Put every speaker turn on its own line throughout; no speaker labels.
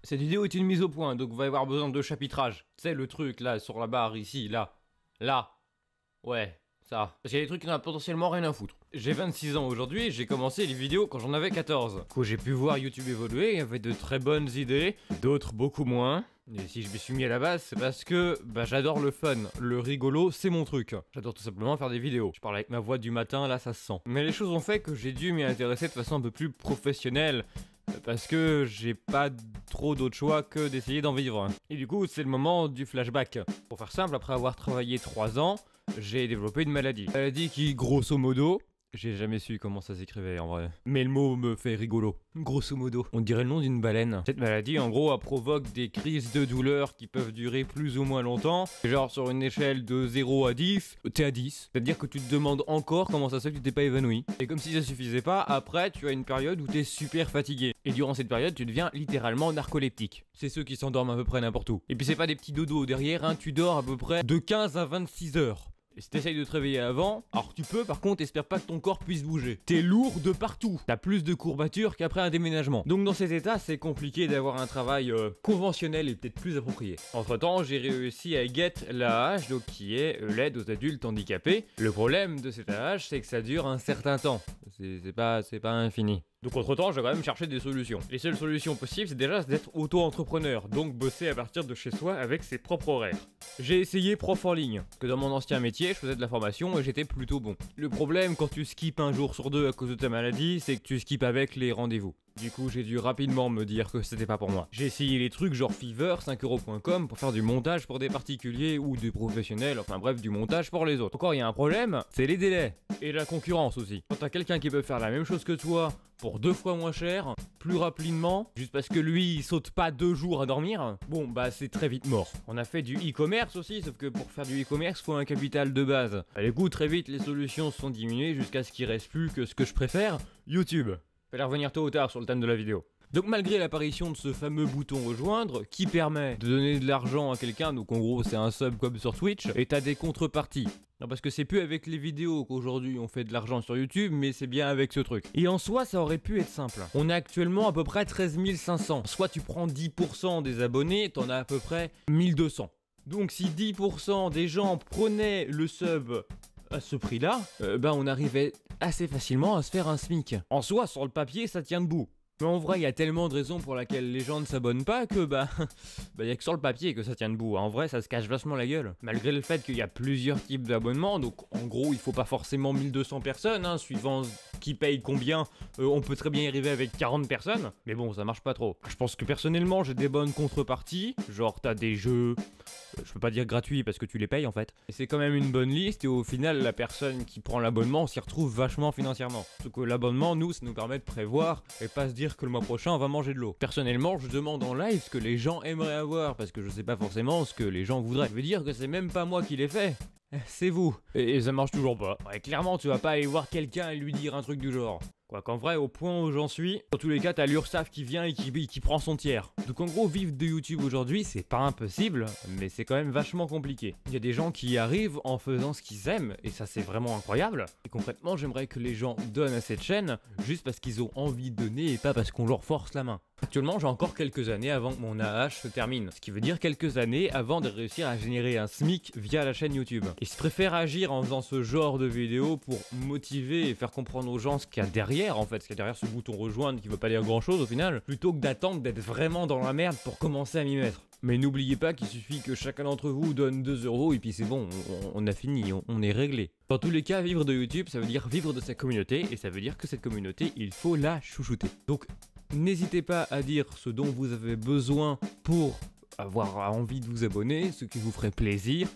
Cette vidéo est une mise au point, donc va y avoir besoin de chapitrage. Tu sais, le truc là, sur la barre, ici, là. Là. Ouais, ça. Parce qu'il y a des trucs qui n'ont potentiellement rien à foutre. J'ai 26 ans aujourd'hui et j'ai commencé les vidéos quand j'en avais 14. Du coup, j'ai pu voir YouTube évoluer, il y avait de très bonnes idées, d'autres beaucoup moins. Et si je me suis mis à la base, c'est parce que j'adore le fun, le rigolo, c'est mon truc. J'adore tout simplement faire des vidéos. Je parle avec ma voix du matin, là ça se sent. Mais les choses ont fait que j'ai dû m'y intéresser de façon un peu plus professionnelle. Parce que j'ai pas trop d'autre choix que d'essayer d'en vivre. Et du coup, c'est le moment du flashback. Pour faire simple, après avoir travaillé 3 ans, j'ai développé une maladie. Une maladie qui, grosso modo, j'ai jamais su comment ça s'écrivait en vrai. Mais le mot me fait rigolo. Grosso modo. On dirait le nom d'une baleine. Cette maladie, en gros, elle provoque des crises de douleur qui peuvent durer plus ou moins longtemps. Genre sur une échelle de 0 à 10, t'es à 10. C'est-à-dire que tu te demandes encore comment ça se fait que tu t'es pas évanoui. Et comme si ça suffisait pas, après, tu as une période où t'es super fatigué. Et durant cette période, tu deviens littéralement narcoleptique. C'est ceux qui s'endorment à peu près n'importe où. Et puis c'est pas des petits dodos derrière, hein, tu dors à peu près de 15 à 26 heures. Et si t'essayes de te réveiller avant, alors tu peux, par contre, espère pas que ton corps puisse bouger. T'es lourd de partout. T'as plus de courbatures qu'après un déménagement. Donc dans cet état, c'est compliqué d'avoir un travail conventionnel et peut-être plus approprié. Entre temps, j'ai réussi à get l'AAH, donc qui est l'aide aux adultes handicapés. Le problème de cette AAH, c'est que ça dure un certain temps. C'est pas infini. Donc entre temps, j'ai quand même cherché des solutions. Les seules solutions possibles, c'est déjà d'être auto-entrepreneur, donc bosser à partir de chez soi avec ses propres horaires. J'ai essayé prof en ligne, parce que dans mon ancien métier, je faisais de la formation et j'étais plutôt bon. Le problème quand tu skippes un jour sur deux à cause de ta maladie, c'est que tu skippes avec les rendez-vous. Du coup, j'ai dû rapidement me dire que c'était pas pour moi. J'ai essayé les trucs genre Fiverr, 5€ pour faire du montage pour des particuliers ou des professionnels, enfin bref, du montage pour les autres. Encore, il y a un problème, c'est les délais. Et la concurrence aussi. Quand t'as quelqu'un qui peut faire la même chose que toi, pour 2 fois moins cher, plus rapidement, juste parce que lui, il saute pas 2 jours à dormir, bon, c'est très vite mort. On a fait du e-commerce aussi, sauf que pour faire du e-commerce, faut un capital de base. Du coup, très vite, les solutions sont diminuées jusqu'à ce qu'il reste plus que ce que je préfère, YouTube. Fallait revenir tôt ou tard sur le thème de la vidéo. Donc malgré l'apparition de ce fameux bouton rejoindre qui permet de donner de l'argent à quelqu'un, donc en gros c'est un sub comme sur Twitch, et t'as des contreparties. Non, parce que c'est plus avec les vidéos qu'aujourd'hui on fait de l'argent sur YouTube, mais c'est bien avec ce truc. Et en soi ça aurait pu être simple. On a actuellement à peu près 13 500. Soit tu prends 10% des abonnés, t'en as à peu près 1200. Donc si 10% des gens prenaient le sub à ce prix-là, on arrivait assez facilement à se faire un SMIC. En soi, sur le papier, ça tient debout. Mais en vrai, il y a tellement de raisons pour lesquelles les gens ne s'abonnent pas que y a que sur le papier que ça tient debout. En vrai, ça se cache vachement la gueule. Malgré le fait qu'il y a plusieurs types d'abonnements, donc en gros, il faut pas forcément 1200 personnes, hein, suivant qui paye combien, on peut très bien y arriver avec 40 personnes. Mais bon, ça marche pas trop. Je pense que personnellement, j'ai des bonnes contreparties. Genre, t'as des jeux... Je peux pas dire gratuit parce que tu les payes en fait. Et c'est quand même une bonne liste et au final la personne qui prend l'abonnement s'y retrouve vachement financièrement. Parce que l'abonnement, nous, ça nous permet de prévoir et pas se dire que le mois prochain on va manger de l'eau. Personnellement, je demande en live ce que les gens aimeraient avoir parce que je sais pas forcément ce que les gens voudraient. Je veux dire que c'est même pas moi qui l'ai fait. C'est vous. Et ça marche toujours pas. Ouais, clairement, tu vas pas aller voir quelqu'un et lui dire un truc du genre. Quoi qu'en vrai, au point où j'en suis, dans tous les cas, t'as l'URSSAF qui vient et qui prend son tiers. Donc en gros, vivre de YouTube aujourd'hui, c'est pas impossible, mais c'est quand même vachement compliqué. Il y a des gens qui y arrivent en faisant ce qu'ils aiment, et ça c'est vraiment incroyable. Et concrètement, j'aimerais que les gens donnent à cette chaîne juste parce qu'ils ont envie de donner et pas parce qu'on leur force la main. Actuellement, j'ai encore quelques années avant que mon AAH se termine, ce qui veut dire quelques années avant de réussir à générer un SMIC via la chaîne YouTube. Et je préfère agir en faisant ce genre de vidéos pour motiver et faire comprendre aux gens ce qu'il y a derrière, en fait, ce qu'il y a derrière ce bouton rejoindre qui veut pas dire grand chose au final, plutôt que d'attendre d'être vraiment dans la merde pour commencer à m'y mettre. Mais n'oubliez pas qu'il suffit que chacun d'entre vous donne 2€ et puis c'est bon, on a fini, on est réglé. Dans tous les cas, vivre de YouTube, ça veut dire vivre de sa communauté, et ça veut dire que cette communauté, il faut la chouchouter. Donc, n'hésitez pas à dire ce dont vous avez besoin pour avoir envie de vous abonner, ce qui vous ferait plaisir,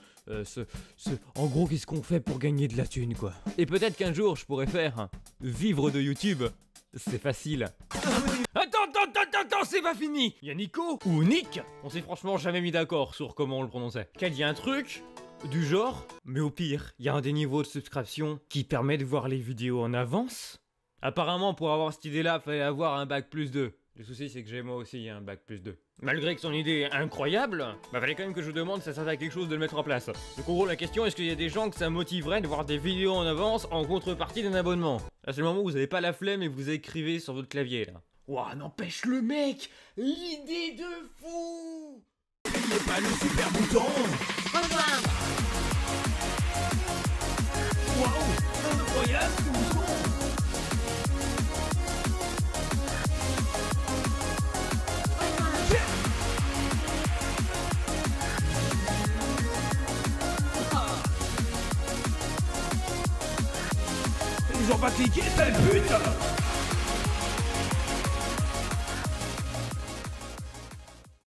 en gros, qu'est-ce qu'on fait pour gagner de la thune, quoi. Et peut-être qu'un jour, je pourrais faire vivre de YouTube, c'est facile. Attends, c'est pas fini. Il y a Nico, ou Nick, on s'est franchement jamais mis d'accord sur comment on le prononçait. Qu'il y a un truc du genre, mais au pire, il y a un des niveaux de subscription qui permet de voir les vidéos en avance. Apparemment, pour avoir cette idée-là, fallait avoir un bac+2. Le souci, c'est que j'ai moi aussi un bac+2. Malgré que son idée est incroyable, fallait quand même que je vous demande si ça servait à quelque chose de le mettre en place. Donc en gros, la question, est-ce qu'il y a des gens que ça motiverait de voir des vidéos en avance en contrepartie d'un abonnement? Là, c'est le moment où vous avez pas la flemme et vous écrivez sur votre clavier, là. Ouah, n'empêche le mec, l'idée de
a le super bouton.
Rejoindre.
Waouh, incroyable ce bouton. Ils ont pas cliqué, sale pute.